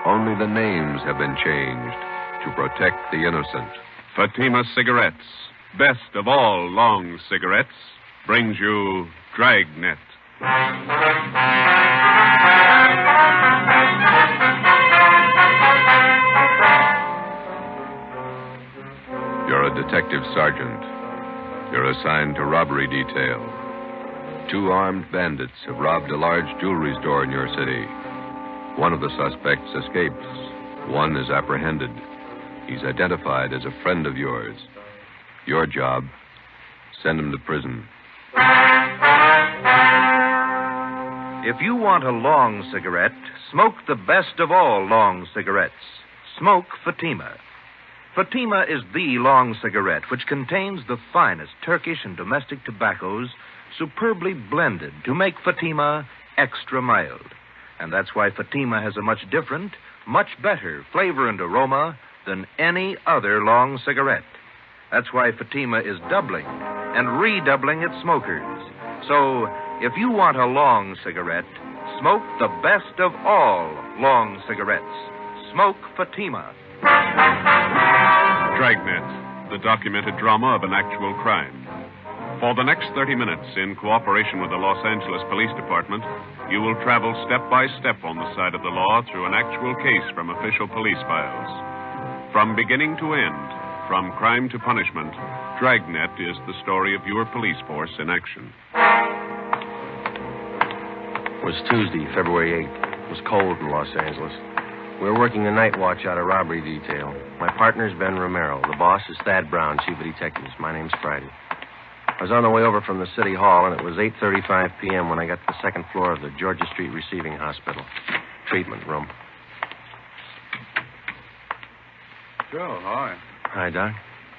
Only the names have been changed to protect the innocent. Fatima Cigarettes, best of all long cigarettes, brings you Dragnet. You're a detective sergeant. You're assigned to robbery detail. 2 armed bandits have robbed a large jewelry store in your city. One of the suspects escapes. One is apprehended. He's identified as a friend of yours. Your job, send him to prison. If you want a long cigarette, smoke the best of all long cigarettes. Smoke Fatima. Fatima is the long cigarette which contains the finest Turkish and domestic tobaccos superbly blended to make Fatima extra mild. And that's why Fatima has a much different, much better flavor and aroma than any other long cigarette. That's why Fatima is doubling and redoubling its smokers. So, if you want a long cigarette, smoke the best of all long cigarettes. Smoke Fatima. Dragnet, the documented drama of an actual crime. For the next 30 minutes, in cooperation with the Los Angeles Police Department, you will travel step by step on the side of the law through an actual case from official police files. From beginning to end, from crime to punishment, Dragnet is the story of your police force in action. It was Tuesday, February 8th. It was cold in Los Angeles. We were working the night watch out of robbery detail. My partner's Ben Romero. The boss is Thad Brown, chief of detectives. My name's Friday. I was on the way over from the city hall, and it was 8:35 p.m. when I got to the second floor of the Georgia Street Receiving Hospital. Treatment room. Joe, hi. Hi, Doc.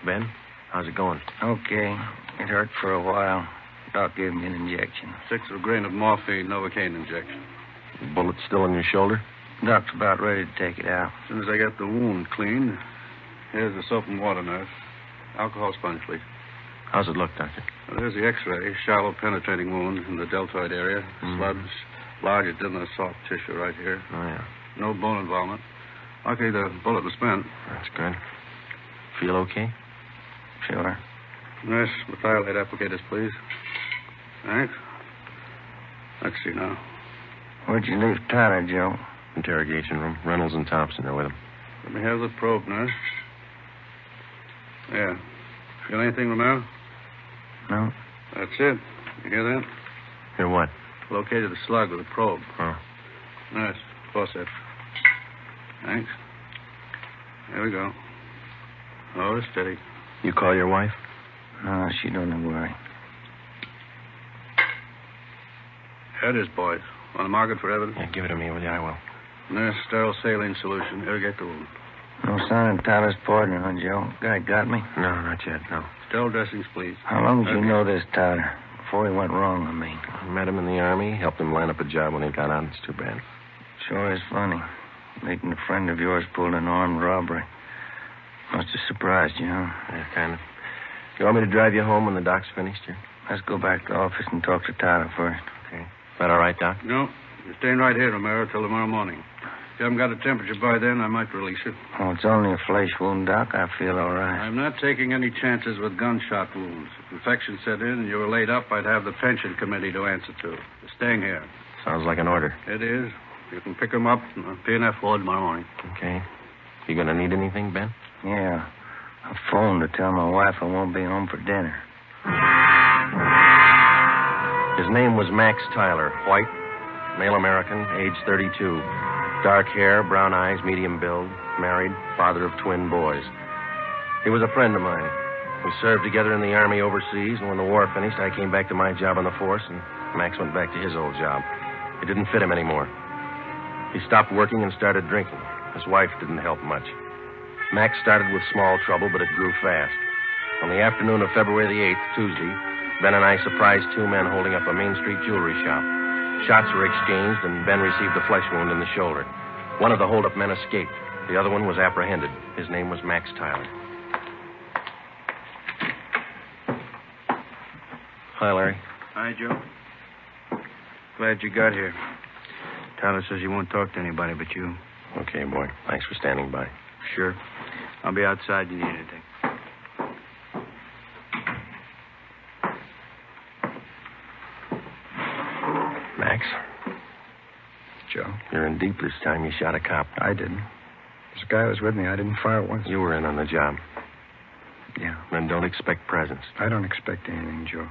Ben, how's it going? Okay. It hurt for a while. Doc gave me an injection. 6 of a grain of morphine, Novocaine injection. The bullet still in your shoulder? Doc's about ready to take it out. As soon as I get the wound cleaned, here's the soap and water, nurse. Alcohol sponge, please. How's it look, Doctor? Well, there's the x-ray. Shallow penetrating wound in the deltoid area. Sludge, larger than the soft tissue right here. Oh, yeah. No bone involvement. Luckily, the bullet was spent. That's good. Feel okay? Sure. Nurse, methylate applicators, please. Thanks. Let's see now. Where'd you leave Tyler, Joe? Interrogation room. Reynolds and Thompson are with him. Let me have the probe, nurse. Yeah. Feel anything, Romero? No. That's it. You hear that? Hear what? Located the slug with a probe. Oh. Nice. Forceps. Thanks. There we go. Oh, steady. You call your wife? No, she don't worry. Here it is, boys. On the market for evidence? Yeah, give it to me, will you? I will. Nurse, sterile saline solution. Irrigate the wound. No sign of Tyler's partner, huh, Joe? Guy got me? No, not yet, no. Sterile dressings, please. How long did you know this Tyler? Before he went wrong, I mean. I met him in the Army, helped him line up a job when he got out. It's too bad. Sure is funny. Meeting a friend of yours pulled an armed robbery. Must have surprised you, huh? Yeah, kind of. You want me to drive you home when the doc's finished here? Let's go back to the office and talk to Tyler first. Okay. Is that all right, Doc? No. You're staying right here, Romero, till tomorrow morning. If you haven't got a temperature by then, I might release you. Oh, it's only a flesh wound, Doc. I feel all right. I'm not taking any chances with gunshot wounds. If infection set in and you were laid up, I'd have the pension committee to answer to. You're staying here. Sounds like an order. It is. You can pick them up in the P&F ward tomorrow morning. Okay. You going to need anything, Ben? Yeah. I phoned to tell my wife I won't be home for dinner. His name was Max Tyler. White, male American, age 32. Dark hair, brown eyes, medium build. Married, father of twin boys. He was a friend of mine. We served together in the Army overseas, and when the war finished, I came back to my job on the force, and Max went back to his old job. It didn't fit him anymore. He stopped working and started drinking. His wife didn't help much. Max started with small trouble, but it grew fast. On the afternoon of February the 8th, Tuesday, Ben and I surprised 2 men holding up a Main Street jewelry shop. Shots were exchanged, and Ben received a flesh wound in the shoulder. One of the hold-up men escaped. The other one was apprehended. His name was Max Tyler. Hi, Larry. Hi, Joe. Glad you got here. Tyler says he won't talk to anybody but you. Okay, boy. Thanks for standing by. Sure. I'll be outside if you need anything. Max, Joe? you're in deep this time. You shot a cop. I didn't. This guy was with me. I didn't fire once. You were in on the job. Yeah. And don't expect presents. I don't expect anything, Joe.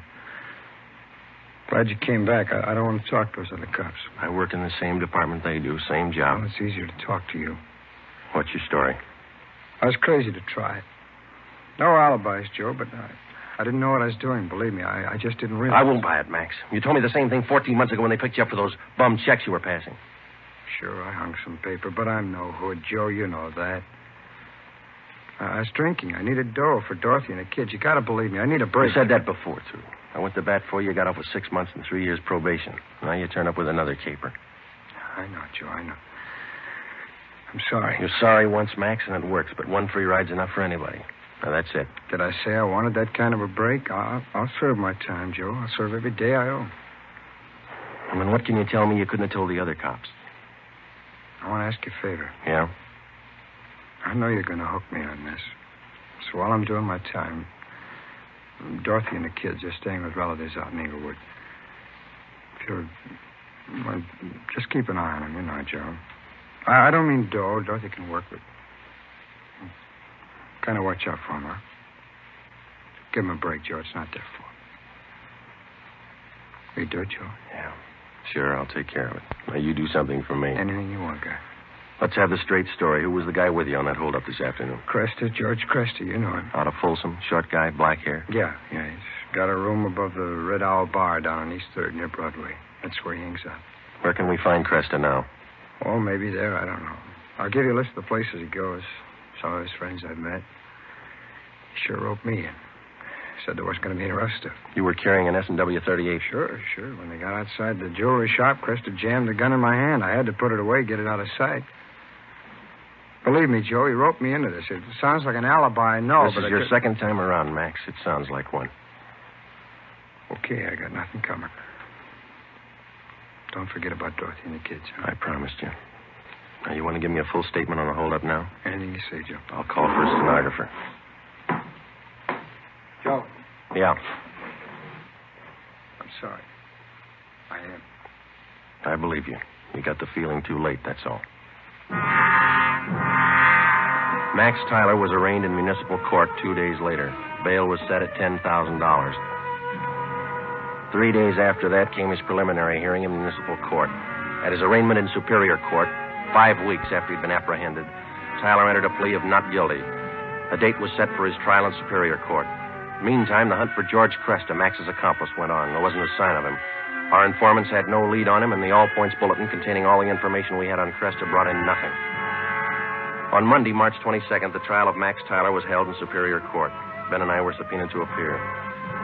Glad you came back. I don't want to talk to those other cops. I work in the same department they do, same job. Well, it's easier to talk to you. What's your story? I was crazy to try it. No alibis, Joe, but I didn't know what I was doing. Believe me, I just didn't realize. I won't buy it, Max. You told me the same thing 14 months ago when they picked you up for those bum checks you were passing. Sure, I hung some paper, but I'm no hood, Joe. You know that. I was drinking. I needed dough for Dorothy and the kids. You got to believe me. I need a break. You said that before, too. I went to bat for you. Got off with 6 months and 3 years probation. Now you turn up with another caper. I know, Joe. I know. I'm sorry. You're sorry once, Max, and it works, but one free ride's enough for anybody. Now, that's it. Did I say I wanted that kind of a break? I'll serve my time, Joe. I'll serve every day I owe. I mean, what can you tell me you couldn't have told the other cops? I want to ask you a favor. Yeah? I know you're going to hook me on this. So while I'm doing my time, Dorothy and the kids are staying with relatives out in Inglewood. If you're... Well, just keep an eye on them, you know, Joe. I don't mean dough. Dorothy can work with... Kind of watch out for him, huh? Give him a break, Joe. It's not their fault. Will you do it, Joe? Yeah. Sure, I'll take care of it. Now, you do something for me. Anything you want, guy. Let's have the straight story. Who was the guy with you on that holdup this afternoon? Cresta, George Cresta. You know him. Out of Folsom, short guy, black hair? Yeah. He's got a room above the Red Owl Bar down on East 3rd near Broadway. That's where he hangs out. Where can we find Cresta now? Oh, maybe there. I don't know. I'll give you a list of the places he goes. Some of his friends I've met. He sure roped me in. Said there was going to be any rough stuff. You were carrying an S&W 38? Sure. When they got outside the jewelry shop, Cresta jammed the gun in my hand. I had to put it away, get it out of sight. Believe me, Joe, he roped me into this. It sounds like an alibi, I know, This is your second time around, Max. It sounds like one. Okay, I got nothing coming. Don't forget about Dorothy and the kids. Huh? I promised you. Now, you want to give me a full statement on the holdup now? Anything you say, Joe. I'll call for a stenographer. Joe. Yeah. I'm sorry. I am. I believe you. You got the feeling too late, that's all. Max Tyler was arraigned in municipal court 2 days later. Bail was set at $10,000. 3 days after that came his preliminary hearing in municipal court. At his arraignment in Superior Court, 5 weeks after he'd been apprehended, Tyler entered a plea of not guilty. A date was set for his trial in Superior Court. Meantime, the hunt for George Cresta, Max's accomplice, went on. There wasn't a sign of him. Our informants had no lead on him, and the all-points bulletin containing all the information we had on Cresta brought in nothing. On Monday, March 22nd, the trial of Max Tyler was held in Superior Court. Ben and I were subpoenaed to appear.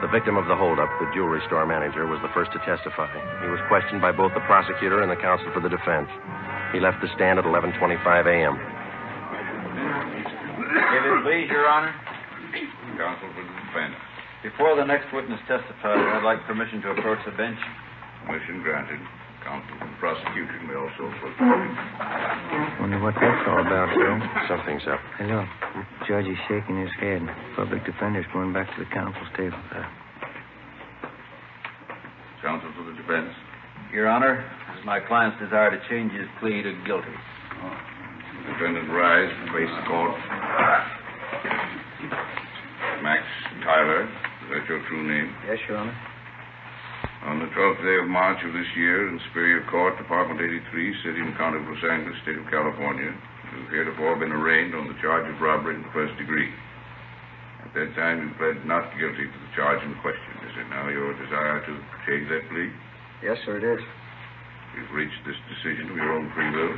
The victim of the holdup, the jewelry store manager, was the first to testify. He was questioned by both the prosecutor and the counsel for the defense. He left the stand at 11:25 a.m. If it please, Your Honor. Counsel for the defense. Before the next witness testifies, I'd like permission to approach the bench. Permission granted. Counsel for the prosecution may also approach. Wonder what that's all about, Joe. Something's up. Hello. Judge is shaking his head. Public defender's going back to the counsel's table. Counsel for the defense. Your Honor, it is my client's desire to change his plea to guilty. Defendant rise and face the court. Max Tyler, is that your true name? Yes, Your Honor. On the 12th day of March of this year, in Superior Court, Department 83, City and County of Los Angeles, State of California, you have heretofore been arraigned on the charge of robbery in the first degree. At that time, you pled not guilty to the charge in question. Is it now your desire to change that plea? Yes, sir, it is. You've reached this decision of your own free will?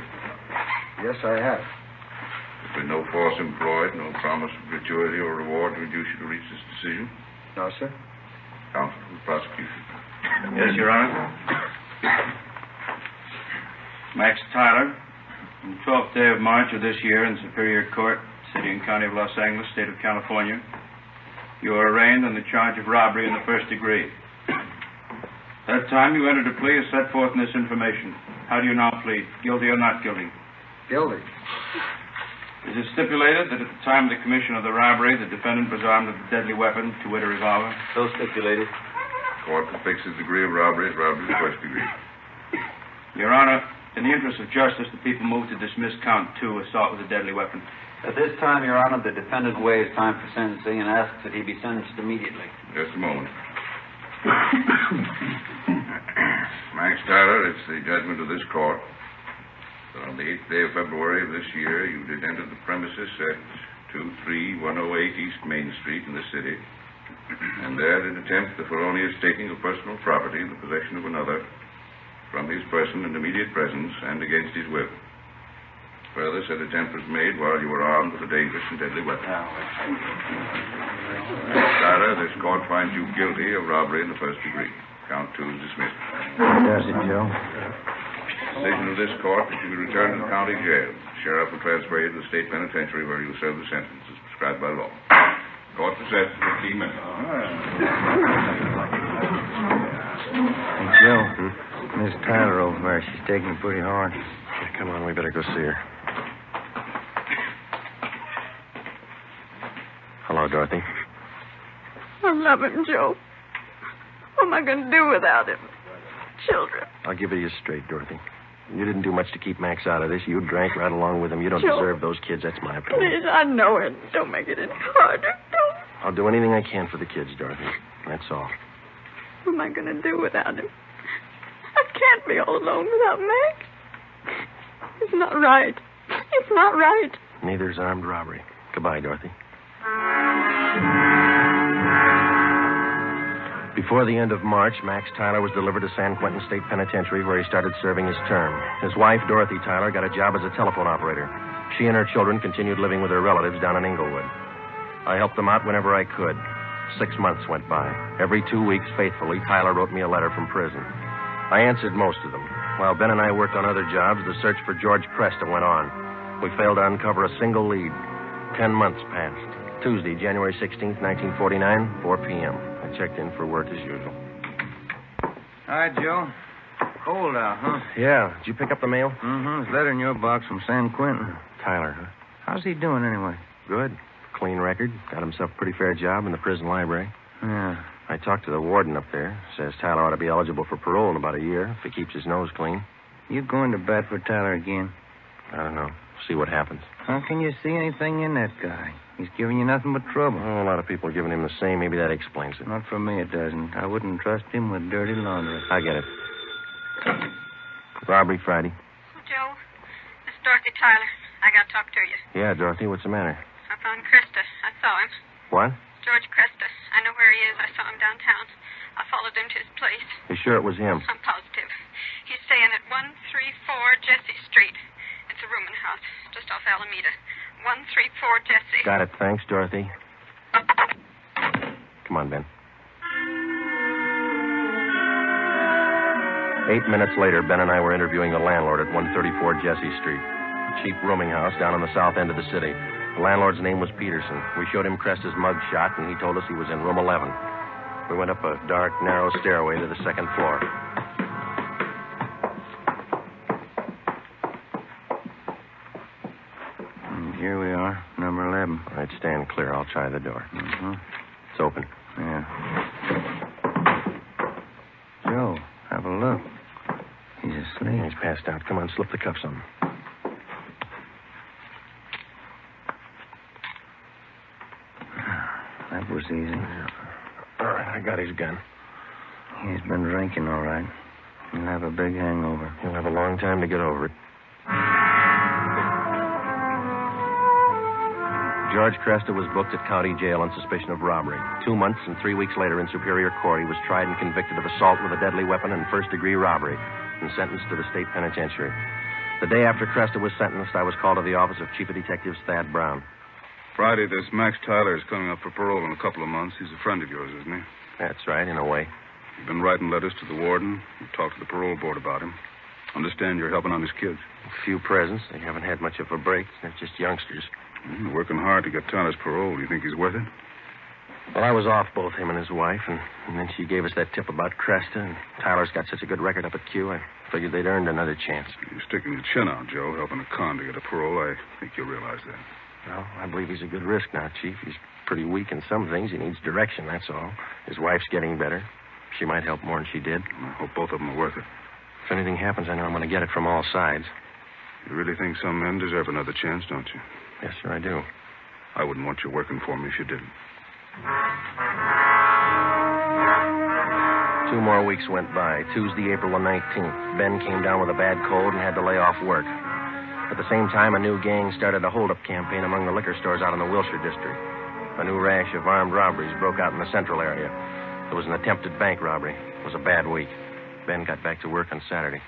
Yes, I have. There's been no force employed, no promise of gratuity or reward to induce you to reach this decision? No, sir. Counsel for the prosecution. Yes, Your Honor. Max Tyler, on the 12th day of March of this year in Superior Court, City and County of Los Angeles, State of California, you are arraigned on the charge of robbery in the first degree. That time you entered a plea as set forth in this information. How do you now plead? Guilty or not guilty? Guilty. It is stipulated that at the time of the commission of the robbery, the defendant was armed with a deadly weapon, to wit, a revolver. So stipulated. Court will fix the degree of robbery as robbery of the first degree. Your Honor, in the interest of justice, the people move to dismiss count 2, assault with a deadly weapon. At this time, Your Honor, the defendant waives time for sentencing and asks that he be sentenced immediately. Just a moment. Max Tyler, it's the judgment of this court that on the 8th day of February of this year, you did enter the premises at 23108 East Main Street in the city, and there did attempt the felonious taking of personal property in the possession of another from his person in immediate presence and against his will. Further, said attempt was made while you were armed with a dangerous and deadly weapon. Tyler, this court finds you guilty of robbery in the first degree. Count 2 is dismissed. Does it, Joe? Decision of this court that you be returned to the county jail. Sheriff will transfer you to the state penitentiary where you will serve the sentence as prescribed by law. Court recessed for 15 minutes. Hey, Joe. Miss Tyler over there, she's taking it pretty hard. Come on, we better go see her. Hello, Dorothy. I love him, Joe. What am I going to do without him? Children. I'll give it to you straight, Dorothy. You didn't do much to keep Max out of this. You drank right along with him. You don't Joe, deserve those kids. That's my opinion. Please, I know it. Don't make it any harder. Don't. I'll do anything I can for the kids, Dorothy. That's all. What am I going to do without him? I can't be all alone without Max. It's not right. It's not right. Neither's armed robbery. Goodbye, Dorothy. Before the end of March, Max Tyler was delivered to San Quentin State Penitentiary, where he started serving his term. His wife, Dorothy Tyler, got a job as a telephone operator. She and her children continued living with their relatives down in Inglewood. I helped them out whenever I could. 6 months went by. Every 2 weeks, faithfully, Tyler wrote me a letter from prison. I answered most of them. While Ben and I worked on other jobs, the search for George Cresta went on. We failed to uncover a single lead. 10 months passed. Tuesday, January 16th, 1949, 4 p.m. I checked in for work as usual. Hi, Joe. Cold out, huh? Yeah. Did you pick up the mail? Mm-hmm. There's a letter in your box from San Quentin. Tyler, huh? How's he doing, anyway? Good. Clean record. Got himself a pretty fair job in the prison library. Yeah. I talked to the warden up there. Says Tyler ought to be eligible for parole in about a year if he keeps his nose clean. You going to bat for Tyler again? I don't know. See what happens. How can you see anything in that guy? He's giving you nothing but trouble. Oh, a lot of people are giving him the same. Maybe that explains it. Not for me, it doesn't. I wouldn't trust him with dirty laundry. I get it. Robbery Friday. Joe, this is Dorothy Tyler. I got to talk to you. Yeah, Dorothy, what's the matter? I found Cresta. I saw him. What? George Cresta. I know where he is. I saw him downtown. I followed him to his place. You sure it was him? I'm positive. He's staying at 134 Jesse Street. It's a rooming house just off Alameda. 134 Jesse. Got it. Thanks, Dorothy. Come on, Ben. 8 minutes later, Ben and I were interviewing the landlord at 134 Jesse Street, a cheap rooming house down on the south end of the city. The landlord's name was Peterson. We showed him Cresta's mug shot, and he told us he was in room 11. We went up a dark, narrow stairway to the second floor. And here we are, number 11. All right, stand clear. I'll try the door. Mm-hmm. It's open. Yeah. Joe, have a look. He's asleep. He's passed out. Come on, slip the cuffs on him. That was easy. All right, I got his gun. He's been drinking, all right. He'll have a big hangover. He'll have a long time to get over it. George Cresta was booked at county jail on suspicion of robbery. 2 months and 3 weeks later in Superior Court, he was tried and convicted of assault with a deadly weapon and first-degree robbery and sentenced to the state penitentiary. The day after Cresta was sentenced, I was called to the office of Chief of Detectives Thad Brown. Friday, this Max Tyler is coming up for parole in a couple of months. He's a friend of yours, isn't he? That's right, in a way. You've been writing letters to the warden. You've talked to the parole board about him. Understand you're helping on his kids. A few presents. They haven't had much of a break. They're just youngsters. You're working hard to get Tyler's parole. Do you think he's worth it? Well, I was off both him and his wife, and then she gave us that tip about Cresta, and Tyler's got such a good record up at Q. I Figured they'd earned another chance. You're sticking your chin out, Joe, helping a con to get a parole. I think you realize that. Well, I believe he's a good risk now, Chief. He's pretty weak in some things. He needs direction, that's all. His wife's getting better. She might help more than she did. I hope both of them are worth it. If anything happens, I know I'm going to get it from all sides. You really think some men deserve another chance, don't you? Yes, sir, I do. I wouldn't want you working for me if you didn't. 2 more weeks went by. Tuesday, April the 19th. Ben came down with a bad cold and had to lay off work. At the same time, a new gang started a hold-up campaign among the liquor stores out in the Wilshire district. A new rash of armed robberies broke out in the central area. There was an attempted bank robbery. It was a bad week. Ben got back to work on Saturday.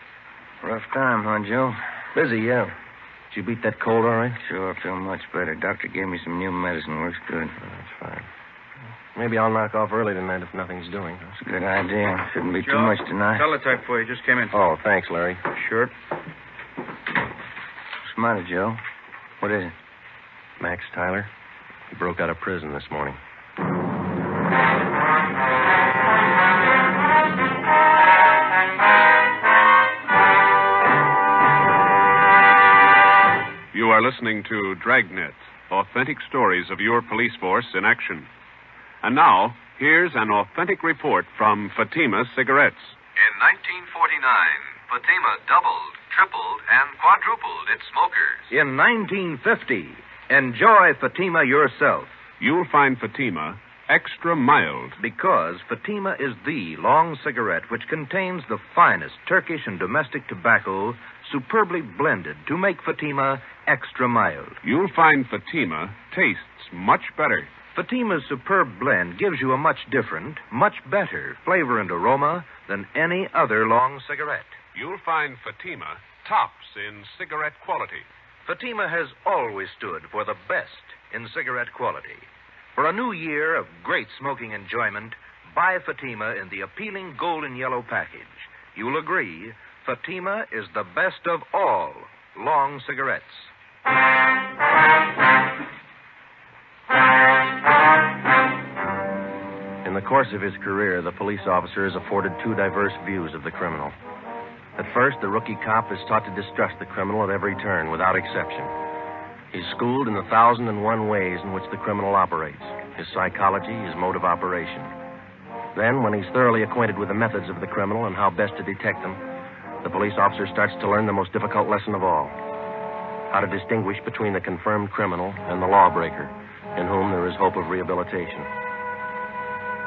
Rough time, huh, Joe? Busy, yeah. Did you beat that cold all right? Sure, I feel much better. Doctor gave me some new medicine. Works good. Oh, that's fine. Maybe I'll knock off early tonight if nothing's doing. That's a good idea. Shouldn't be Joe, too much tonight. Teletype for you. Just came in. Oh, thanks, Larry. Sure. What's the matter, Joe? What is it? Max Tyler. He broke out of prison this morning. You are listening to Dragnet, authentic stories of your police force in action. And now, here's an authentic report from Fatima Cigarettes. In 1949, Fatima doubled, tripled, and quadrupled its smokers. In 1950, enjoy Fatima yourself. You'll find Fatima extra mild. Because Fatima is the long cigarette which contains the finest Turkish and domestic tobacco superbly blended to make Fatima extra mild. You'll find Fatima tastes much better. Fatima's superb blend gives you a much different, much better flavor and aroma than any other long cigarette. You'll find Fatima tops in cigarette quality. Fatima has always stood for the best in cigarette quality. For a new year of great smoking enjoyment, buy Fatima in the appealing golden yellow package. You'll agree, Fatima is the best of all long cigarettes. In the course of his career, the police officer is afforded 2 diverse views of the criminal. At first, the rookie cop is taught to distrust the criminal at every turn, without exception. He's schooled in the 1,001 ways in which the criminal operates, his psychology, his mode of operation. Then, when he's thoroughly acquainted with the methods of the criminal and how best to detect them, the police officer starts to learn the most difficult lesson of all: how to distinguish between the confirmed criminal and the lawbreaker, in whom there is hope of rehabilitation.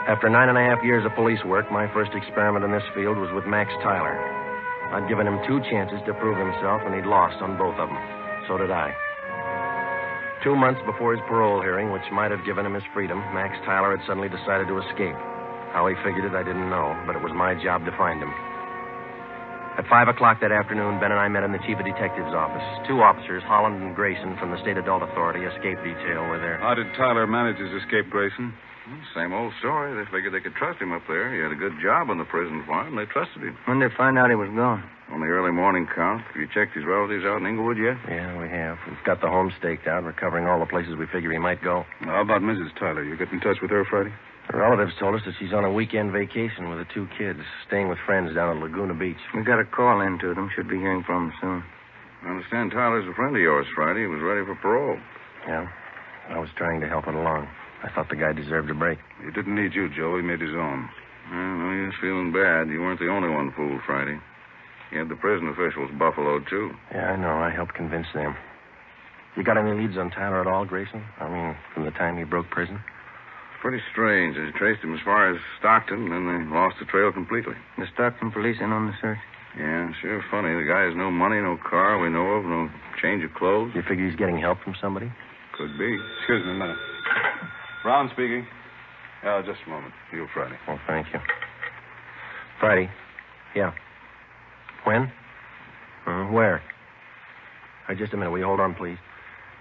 After 9.5 years of police work, my first experiment in this field was with Max Tyler. I'd given him 2 chances to prove himself, and he'd lost on both of them. So did I. 2 months before his parole hearing, which might have given him his freedom, Max Tyler had suddenly decided to escape. How he figured it, I didn't know, but it was my job to find him. At 5 o'clock that afternoon, Ben and I met in the chief of detective's office. 2 officers, Holland and Grayson, from the State Adult Authority escape detail, were there. How did Tyler manage his escape, Grayson? Same old story. They figured they could trust him up there. He had a good job on the prison farm, and they trusted him. When did they find out he was gone? On the early morning count. Have you checked his relatives out in Inglewood yet? Yeah, we have. We've got the home staked out. We're covering all the places we figure he might go. How about Mrs. Tyler? You get in touch with her Friday? Her relatives told us that she's on a weekend vacation with the 2 kids, staying with friends down at Laguna Beach. We got a call in to them. Should be hearing from them soon. I understand Tyler's a friend of yours, Friday. He was ready for parole. Yeah, I was trying to help it along. I thought the guy deserved a break. He didn't need you, Joe. He made his own. Well, he was feeling bad. You weren't the only one fooled, Friday. He had the prison officials buffaloed, too. Yeah, I know. I helped convince them. You got any leads on Tyler at all, Grayson? I mean, from the time he broke prison? Pretty strange. They traced him as far as Stockton, and then they lost the trail completely. The Stockton police in on the search? Yeah, sure funny. The guy has no money, no car we know of, no change of clothes. You figure he's getting help from somebody? Could be. Excuse me a minute. Brown speaking. Yeah, just a moment. You, Friday. Oh, thank you. Friday? Yeah. When? Where? Just a minute. Will you hold on, please?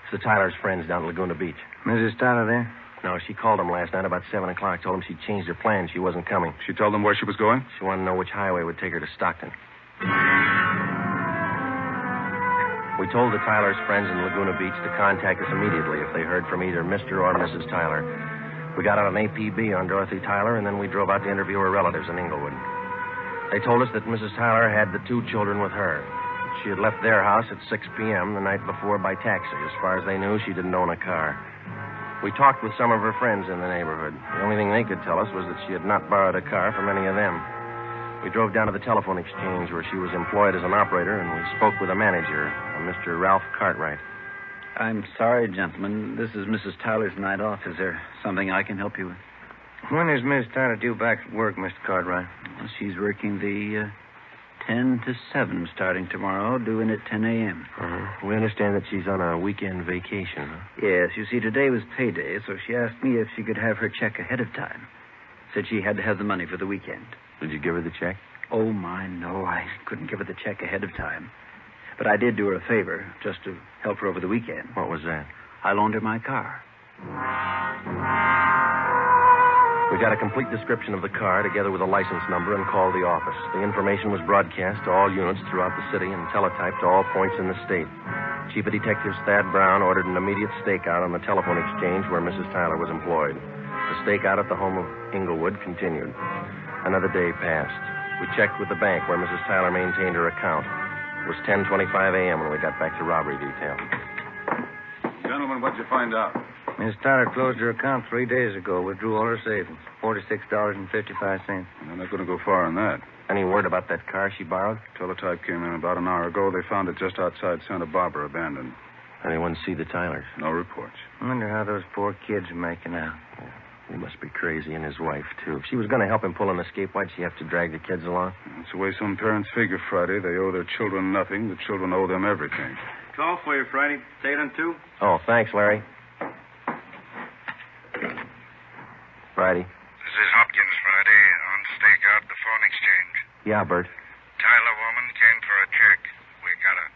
It's the Tyler's friends down at Laguna Beach. Mrs. Tyler there? No, she called him last night about 7 o'clock. Told him she'd changed her plans. She wasn't coming. She told them where she was going? She wanted to know which highway would take her to Stockton. We told the Tyler's friends in Laguna Beach to contact us immediately if they heard from either Mr. or Mrs. Tyler. We got out an APB on Dorothy Tyler, and then we drove out to interview her relatives in Inglewood. They told us that Mrs. Tyler had the 2 children with her. She had left their house at 6 p.m. the night before by taxi. As far as they knew, she didn't own a car. We talked with some of her friends in the neighborhood. The only thing they could tell us was that she had not borrowed a car from any of them. We drove down to the telephone exchange where she was employed as an operator, and we spoke with a manager, a Mr. Ralph Cartwright. I'm sorry, gentlemen. This is Mrs. Tyler's night off. Is there something I can help you with? When is Miss Tyler due back at work, Mr. Cartwright? Well, she's working the 10 to 7 starting tomorrow, due in at 10 a.m. Uh-huh. We understand that she's on a weekend vacation, huh? Yes, you see, today was payday, so she asked me if she could have her check ahead of time. Said she had to have the money for the weekend. Did you give her the check? Oh, my, no. I couldn't give her the check ahead of time. But I did do her a favor, just to help her over the weekend. What was that? I loaned her my car. We got a complete description of the car together with a license number and called the office. The information was broadcast to all units throughout the city and teletyped to all points in the state. Chief of Detectives Thad Brown ordered an immediate stakeout on the telephone exchange where Mrs. Tyler was employed. The stakeout at the home of Inglewood continued. Another day passed. We checked with the bank where Mrs. Tyler maintained her account. It was 10:25 a.m. when we got back to robbery detail. Gentlemen, what'd you find out? Miss Tyler closed her account 3 days ago, withdrew all her savings, $46.55. They're not going to go far on that. Any word about that car she borrowed? Teletype came in about an hour ago. They found it just outside Santa Barbara, abandoned. Anyone see the Tylers? No reports. I wonder how those poor kids are making out. He must be crazy, and his wife, too. If she was going to help him pull an escape, why'd she have to drag the kids along? That's the way some parents figure, Friday. They owe their children nothing. The children owe them everything. Call for you, Friday. Salem 2. Oh, thanks, Larry. Friday. This is Hopkins, Friday, on stakeout at the phone exchange. Yeah, Bert. Tyler woman came for a check. We got her.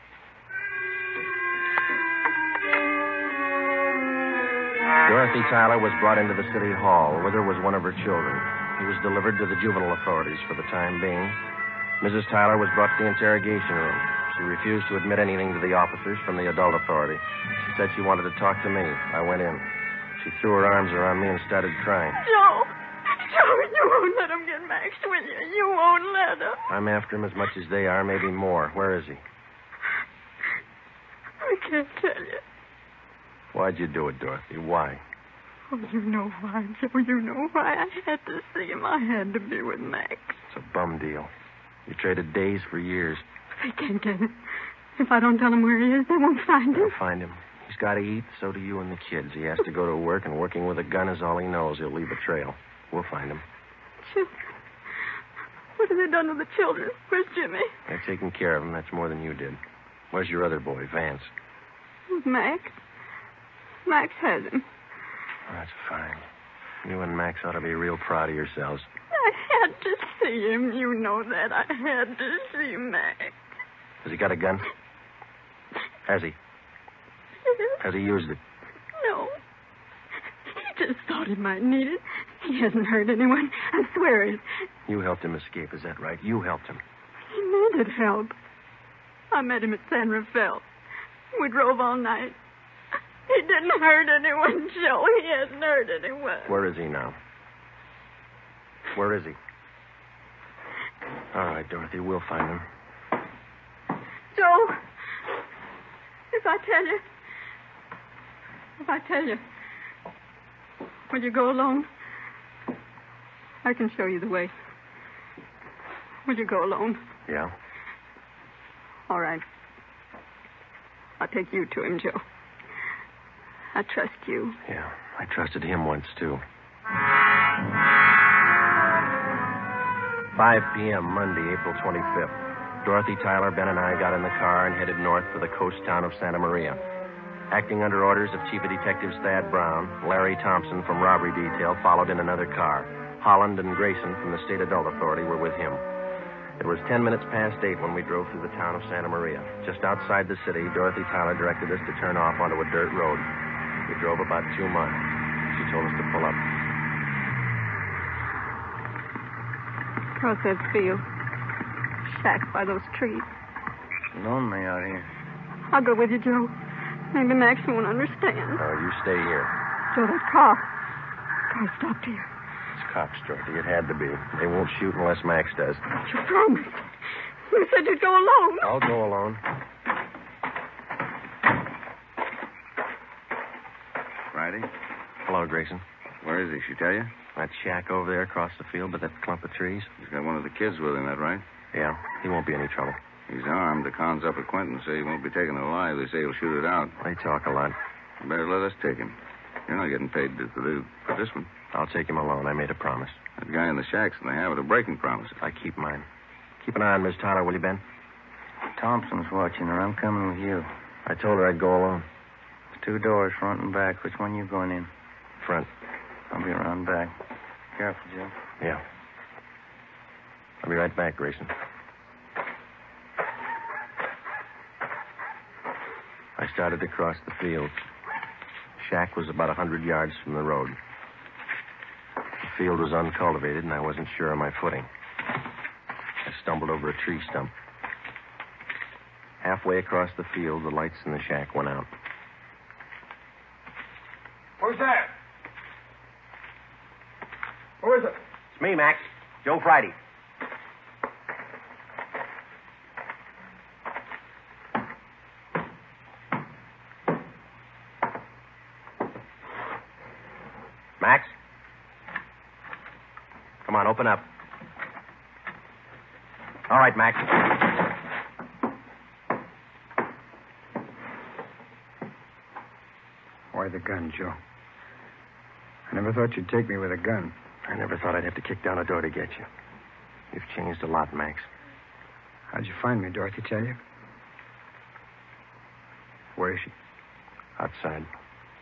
Dorothy Tyler was brought into the city hall. With her was one of her children. He was delivered to the juvenile authorities for the time being. Mrs. Tyler was brought to the interrogation room. She refused to admit anything to the officers from the adult authority. She said she wanted to talk to me. I went in. She threw her arms around me and started crying. Joe, you won't let him get Max, will you? You won't let him. I'm after him as much as they are, maybe more. Where is he? I can't tell you. Why'd you do it, Dorothy? Why? Oh, you know why, Joe. You know why. I had to see him. I had to be with Max. It's a bum deal. You traded days for years. They can't get him. If I don't tell them where he is, they won't find him. They'll find him. He's got to eat, so do you and the kids. He has to go to work, and working with a gun is all he knows. He'll leave a trail. We'll find him. Children. What have they done with the children? Where's Jimmy? They're taking care of him. That's more than you did. Where's your other boy, Vance? Max. Max has him. That's fine. You and Max ought to be real proud of yourselves. I had to see him. You know that. I had to see Max. Has he got a gun? Has he? Has he used it? No. He just thought he might need it. He hasn't hurt anyone. I swear it. You helped him escape, is that right? You helped him. He needed help. I met him at San Rafael. We drove all night. He didn't hurt anyone, Joe. He hasn't hurt anyone. Where is he now? Where is he? All right, Dorothy, we'll find him. Joe, if I tell you, will you go alone? I can show you the way. Will you go alone? Yeah. All right. I'll take you to him, Joe. I trust you. Yeah, I trusted him once, too. 5 p.m., Monday, April 25th. Dorothy Tyler, Ben, and I got in the car and headed north for the coast town of Santa Maria. Acting under orders of Chief of Detectives Thad Brown, Larry Thompson from robbery detail followed in another car. Holland and Grayson from the State Adult Authority were with him. It was 10 minutes past 8 when we drove through the town of Santa Maria. Just outside the city, Dorothy Tyler directed us to turn off onto a dirt road. We drove about 2 miles. She told us to pull up. Across that field. Shack by those trees. Lonely out here. I'll go with you, Joe. Maybe Max won't understand. You stay here. Joe, that car stopped here. It's cops, Dorothy. It had to be. They won't shoot unless Max does. You promised. You said you'd go alone. I'll go alone. Friday? Hello, Grayson. Where is he? She tell you? That shack over there across the field by that clump of trees. He's got one of the kids with him, that right? Yeah, he won't be any trouble. He's armed. The cons up at Quentin say he won't be taken alive. They say he'll shoot it out. They talk a lot. You better let us take him. You're not getting paid for this one. I'll take him alone. I made a promise. That guy in the shack's in the habit of breaking promises. I keep mine. Keep an eye on Miss Tyler, will you, Ben? Thompson's watching her. I'm coming with you. I told her I'd go alone. There's 2 doors, front and back. Which one you going in? Front. I'll be around back. Careful, Joe. Yeah. I'll be right back, Grayson. I started to cross the field. The shack was about 100 yards from the road. The field was uncultivated, and I wasn't sure of my footing. I stumbled over a tree stump. Halfway across the field, the lights in the shack went out. Who's that? Who is it? It's me, Max. Joe Friday. Max? Come on, open up. All right, Max. Why the gun, Joe? I never thought you'd take me with a gun. I never thought I'd have to kick down a door to get you. You've changed a lot, Max. How'd you find me, Dorothy tell you? Where is she? Outside.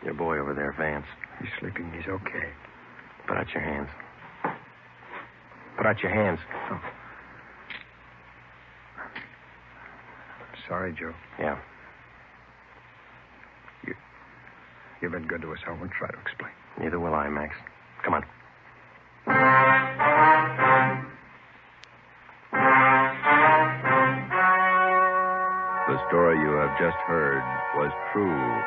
Your boy over there, Vance. He's sleeping. He's okay. Put out your hands. Put out your hands. Oh. I'm sorry, Joe. Yeah. You've been good to us. I won't try to explain. Neither will I, Max. Come on. The story you have just heard was true.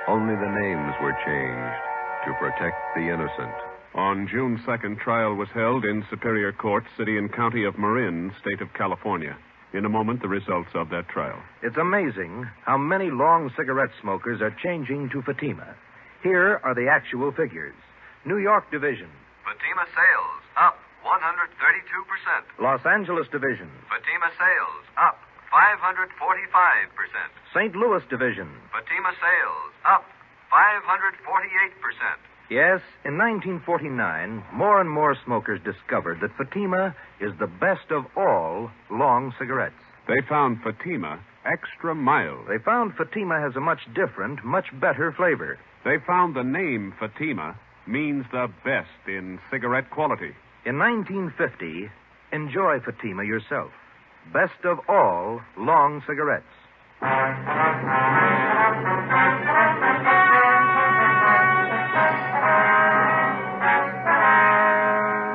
Only the names were changed to protect the innocent. On June 2nd, trial was held in Superior Court, City and County of Marin, State of California. In a moment, the results of that trial. It's amazing how many long cigarette smokers are changing to Fatima. Here are the actual figures. New York Division. Fatima sales up 132%. Los Angeles Division. Fatima sales up 545%. St. Louis Division. Fatima sales up 548%. Yes, in 1949, more and more smokers discovered that Fatima is the best of all long cigarettes. They found Fatima extra mild. They found Fatima has a much different, much better flavor. They found the name Fatima means the best in cigarette quality. In 1950, enjoy Fatima yourself. Best of all long cigarettes.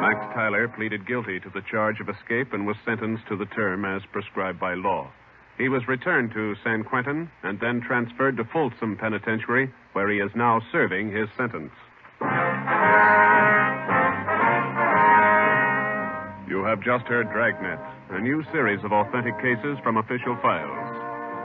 Max Tyler pleaded guilty to the charge of escape and was sentenced to the term as prescribed by law. He was returned to San Quentin and then transferred to Folsom Penitentiary, where he is now serving his sentence. You have just heard Dragnet, a new series of authentic cases from official files.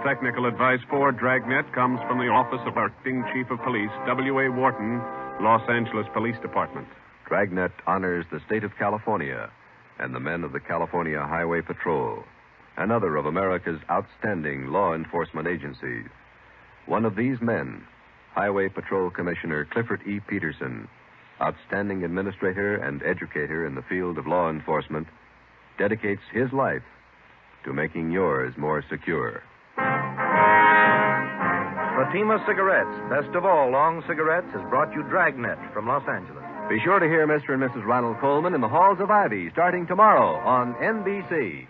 Technical advice for Dragnet comes from the Office of Acting Chief of Police, W.A. Wharton, Los Angeles Police Department. Dragnet honors the state of California and the men of the California Highway Patrol, another of America's outstanding law enforcement agencies. One of these men, Highway Patrol Commissioner Clifford E. Peterson, outstanding administrator and educator in the field of law enforcement, dedicates his life to making yours more secure. Fatima Cigarettes, best of all long cigarettes, has brought you Dragnet from Los Angeles. Be sure to hear Mr. and Mrs. Ronald Coleman in the Halls of Ivy starting tomorrow on NBC.